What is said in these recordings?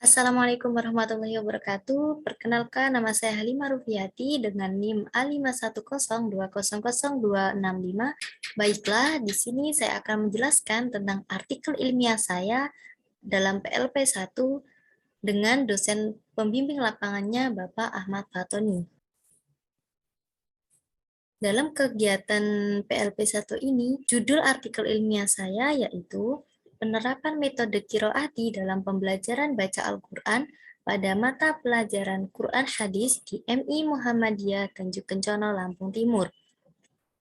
Assalamualaikum warahmatullahi wabarakatuh. Perkenalkan, nama saya Halimah Rufiati dengan NIM A510200265. Baiklah, di sini saya akan menjelaskan tentang artikel ilmiah saya dalam PLP 1 dengan dosen pembimbing lapangannya Bapak Ahmad Fatoni. Dalam kegiatan PLP 1 ini, judul artikel ilmiah saya yaitu penerapan metode Qiraati dalam pembelajaran baca Al-Quran pada mata pelajaran Quran Hadis di MI Muhammadiyah Tanjung Kencono, Lampung Timur,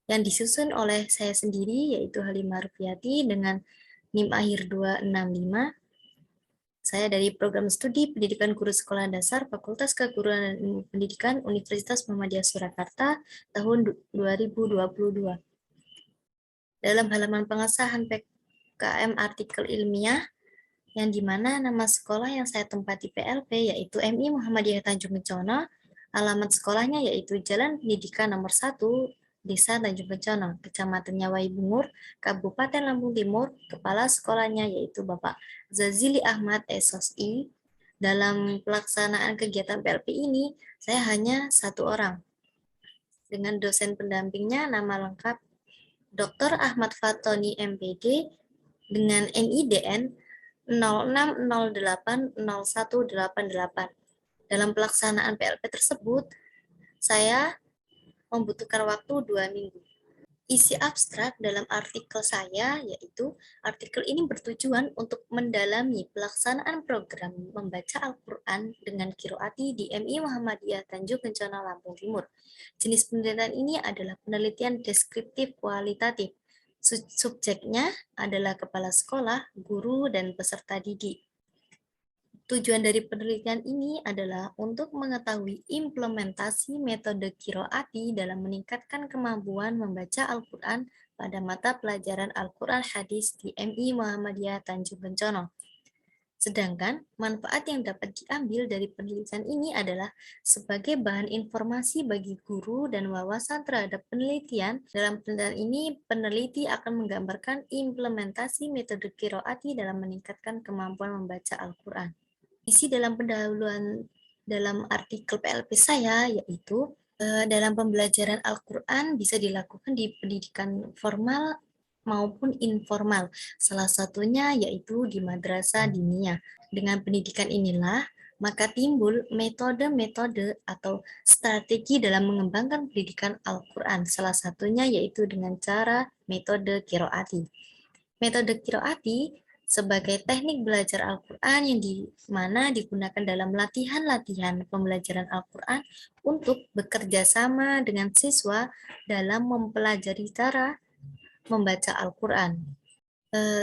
yang disusun oleh saya sendiri yaitu Halimah Rufiati dengan NIM akhir 265. Saya dari Program Studi Pendidikan Guru Sekolah Dasar Fakultas Keguruan dan Ilmu Pendidikan Universitas Muhammadiyah Surakarta tahun 2022. Dalam halaman pengesahan PKM artikel ilmiah, yang dimana nama sekolah yang saya tempati PLP yaitu MI Muhammadiyah Tanjung Kencono, alamat sekolahnya yaitu Jalan Pendidikan nomor 1, Desa Tanjung Kencono, Kecamatan Nyawai Bungur, Kabupaten Lampung Timur. Kepala sekolahnya yaitu Bapak Zazili Ahmad SOSI. Dalam pelaksanaan kegiatan PLP ini, saya hanya satu orang. Dengan dosen pendampingnya nama lengkap Dr. Ahmad Fatoni MPD dengan NIDN 06080188. Dalam pelaksanaan PLP tersebut, saya membutuhkan waktu 2 minggu. Isi abstrak dalam artikel saya yaitu, artikel ini bertujuan untuk mendalami pelaksanaan program membaca Al-Quran dengan Qiraati di MI Muhammadiyah Tanjung Kencono, Lampung Timur. Jenis penelitian ini adalah penelitian deskriptif kualitatif. Subjeknya adalah kepala sekolah, guru, dan peserta didik. Tujuan dari penelitian ini adalah untuk mengetahui implementasi metode Qiraati dalam meningkatkan kemampuan membaca Al-Quran pada mata pelajaran Al-Quran Hadis di MI Muhammadiyah Tanjung Kencono. Sedangkan manfaat yang dapat diambil dari penelitian ini adalah sebagai bahan informasi bagi guru dan wawasan terhadap penelitian. Dalam penelitian ini, peneliti akan menggambarkan implementasi metode Qiraati dalam meningkatkan kemampuan membaca Al-Quran. Isi dalam pendahuluan dalam artikel PLP saya yaitu dalam pembelajaran Al-Quran bisa dilakukan di pendidikan formal maupun informal. Salah satunya yaitu di madrasah diniyah. Dengan pendidikan inilah maka timbul metode-metode atau strategi dalam mengembangkan pendidikan Al-Quran. Salah satunya yaitu dengan cara metode Qiraati. Metode Qiraati sebagai teknik belajar Al-Quran yang mana digunakan dalam latihan-latihan pembelajaran Al-Quran untuk bekerja sama dengan siswa dalam mempelajari cara membaca Al-Quran.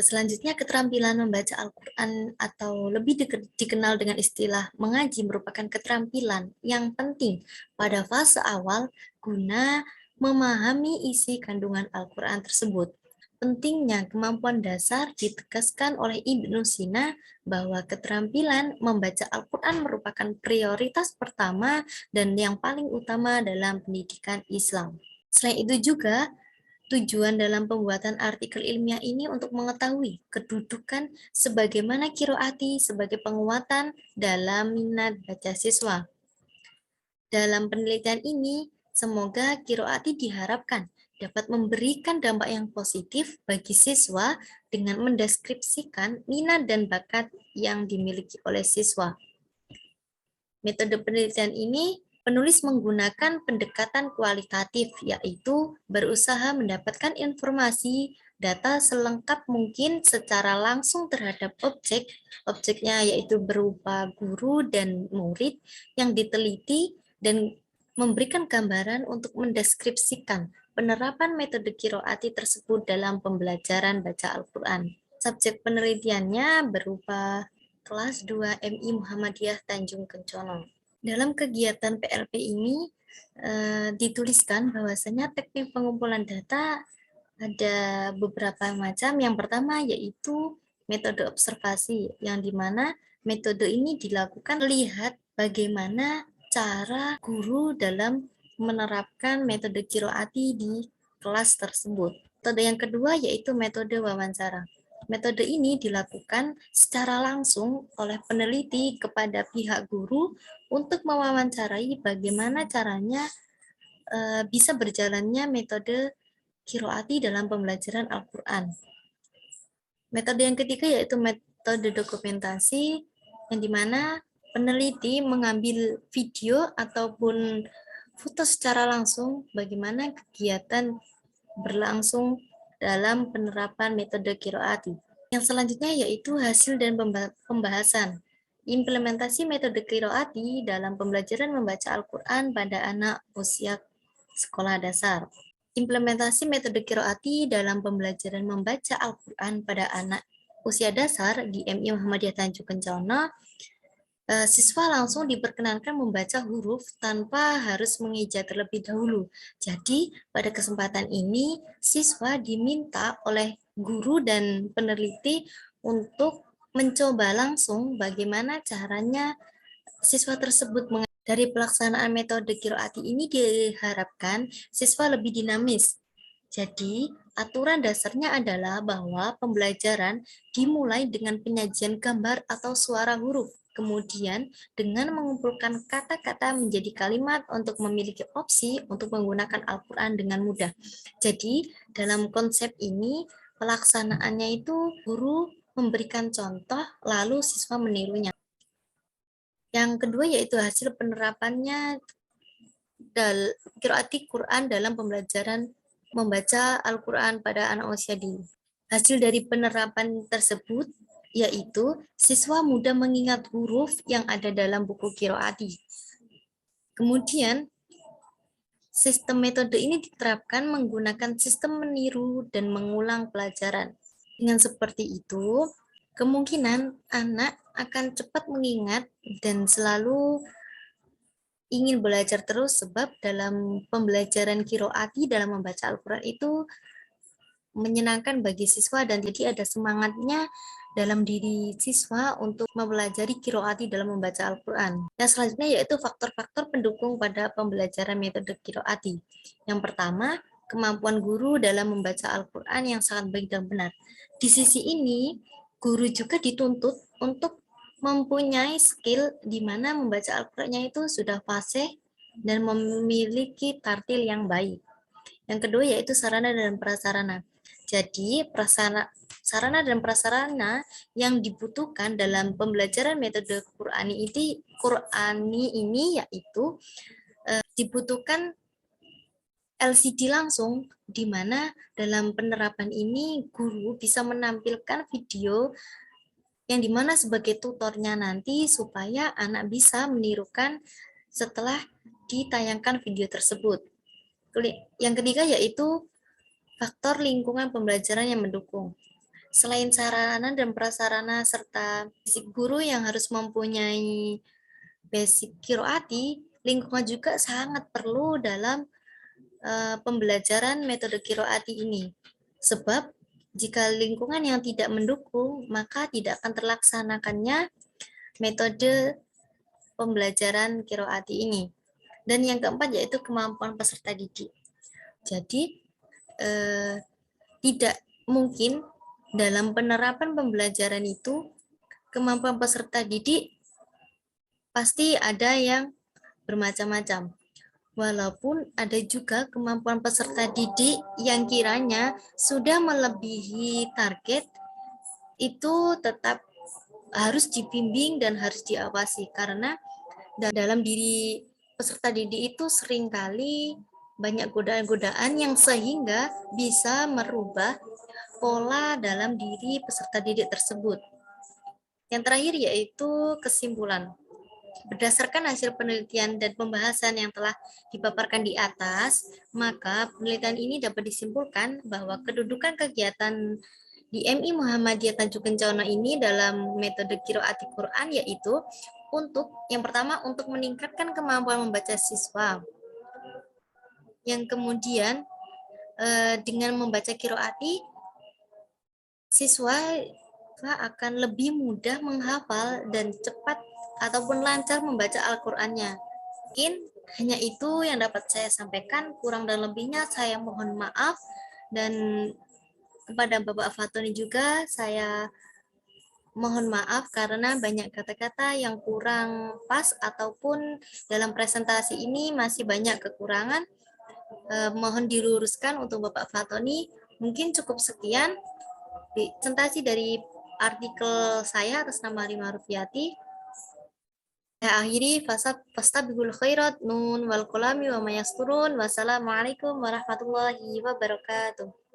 Selanjutnya, keterampilan membaca Al-Quran atau lebih dikenal dengan istilah mengaji merupakan keterampilan yang penting pada fase awal guna memahami isi kandungan Al-Quran tersebut. Pentingnya kemampuan dasar ditegaskan oleh Ibnu Sina bahwa keterampilan membaca Al-Quran merupakan prioritas pertama dan yang paling utama dalam pendidikan Islam. Selain itu juga, tujuan dalam pembuatan artikel ilmiah ini untuk mengetahui kedudukan sebagaimana Qiraati sebagai penguatan dalam minat baca siswa. Dalam penelitian ini, semoga Qiraati diharapkan dapat memberikan dampak yang positif bagi siswa dengan mendeskripsikan minat dan bakat yang dimiliki oleh siswa. Metode penelitian ini, penulis menggunakan pendekatan kualitatif, yaitu berusaha mendapatkan informasi data selengkap mungkin secara langsung terhadap objek. Objeknya yaitu berupa guru dan murid yang diteliti dan memberikan gambaran untuk mendeskripsikan penerapan metode Qiraati tersebut dalam pembelajaran baca Al-Quran. Subjek penelitiannya berupa kelas 2 MI Muhammadiyah Tanjung Kencono. Dalam kegiatan PLP ini dituliskan bahwasanya teknik pengumpulan data ada beberapa macam. Yang pertama yaitu metode observasi, yang dimana metode ini dilakukan melihat bagaimana cara guru dalam menerapkan metode Qiraati di kelas tersebut. Metode yang kedua yaitu metode wawancara. Metode ini dilakukan secara langsung oleh peneliti kepada pihak guru untuk mewawancarai bagaimana caranya bisa berjalannya metode qiraati dalam pembelajaran Al-Quran. Metode yang ketiga yaitu metode dokumentasi, yang dimana peneliti mengambil video ataupun foto secara langsung bagaimana kegiatan berlangsung dalam penerapan metode qiraati. Yang selanjutnya yaitu hasil dan pembahasan. Implementasi metode qiraati dalam pembelajaran membaca Al-Quran pada anak usia sekolah dasar. Implementasi metode qiraati dalam pembelajaran membaca Al-Quran pada anak usia dasar di MI Muhammadiyah Tanjung Kencana, siswa langsung diperkenankan membaca huruf tanpa harus mengeja terlebih dahulu. Jadi, pada kesempatan ini, siswa diminta oleh guru dan peneliti untuk mencoba langsung bagaimana caranya siswa tersebut. Dari pelaksanaan metode qiraati ini diharapkan siswa lebih dinamis. Jadi, aturan dasarnya adalah bahwa pembelajaran dimulai dengan penyajian gambar atau suara huruf. Kemudian, dengan mengumpulkan kata-kata menjadi kalimat untuk memiliki opsi untuk menggunakan Al-Quran dengan mudah. Jadi, dalam konsep ini, pelaksanaannya itu guru memberikan contoh, lalu siswa menirunya. Yang kedua yaitu hasil penerapannya qiraati Quran dalam pembelajaran membaca Al-Quran pada anak usia dini. Hasil dari penerapan tersebut yaitu siswa mudah mengingat huruf yang ada dalam buku qiraati. Kemudian, sistem metode ini diterapkan menggunakan sistem meniru dan mengulang pelajaran. Dengan seperti itu, kemungkinan anak akan cepat mengingat dan selalu ingin belajar terus, sebab dalam pembelajaran qiraati dalam membaca Al-Quran itu menyenangkan bagi siswa dan jadi ada semangatnya dalam diri siswa untuk mempelajari qiraati dalam membaca Al-Quran. Yang selanjutnya yaitu faktor-faktor pendukung pada pembelajaran metode qiraati. Yang pertama, kemampuan guru dalam membaca Al-Quran yang sangat baik dan benar. Di sisi ini, guru juga dituntut untuk mempunyai skill di mana membaca Al-Qurannya itu sudah fasih dan memiliki tartil yang baik. Yang kedua yaitu sarana dan prasarana. Jadi, sarana dan prasarana yang dibutuhkan dalam pembelajaran metode Qur'ani ini yaitu dibutuhkan LCD langsung, di mana dalam penerapan ini guru bisa menampilkan video yang dimana sebagai tutornya nanti supaya anak bisa menirukan setelah ditayangkan video tersebut. Yang ketiga yaitu faktor lingkungan pembelajaran yang mendukung. Selain sarana dan prasarana serta basic guru yang harus mempunyai basic qiraati, lingkungan juga sangat perlu dalam pembelajaran metode qiraati ini. Sebab jika lingkungan yang tidak mendukung, maka tidak akan terlaksanakannya metode pembelajaran qiraati ini. Dan yang keempat yaitu kemampuan peserta didik. Jadi, tidak mungkin dalam penerapan pembelajaran itu kemampuan peserta didik pasti ada yang bermacam-macam. Walaupun ada juga kemampuan peserta didik yang kiranya sudah melebihi target, itu tetap harus dibimbing dan harus diawasi karena dalam diri peserta didik itu seringkali banyak godaan-godaan yang sehingga bisa merubah pola dalam diri peserta didik tersebut. Yang terakhir yaitu kesimpulan. Berdasarkan hasil penelitian dan pembahasan yang telah dipaparkan di atas, maka penelitian ini dapat disimpulkan bahwa kedudukan kegiatan di MI Muhammadiyah Tanjung Kencana ini dalam metode qiraati Quran yaitu yang pertama untuk meningkatkan kemampuan membaca siswa. Yang kemudian dengan membaca qiraati, siswa akan lebih mudah menghafal dan cepat ataupun lancar membaca Al-Qur'annya. Mungkin hanya itu yang dapat saya sampaikan, kurang dan lebihnya saya mohon maaf dan Kepada Bapak Fatoni juga saya mohon maaf karena banyak kata-kata yang kurang pas ataupun dalam presentasi ini masih banyak kekurangan. Mohon diluruskan untuk Bapak Fatoni. Mungkin cukup sekian presentasi dari artikel saya atas nama Rima Rufiati. Saya akhiri fastabiqul khairat nun wal qalami wa mayasturun. Wassalamualaikum warahmatullahi wabarakatuh.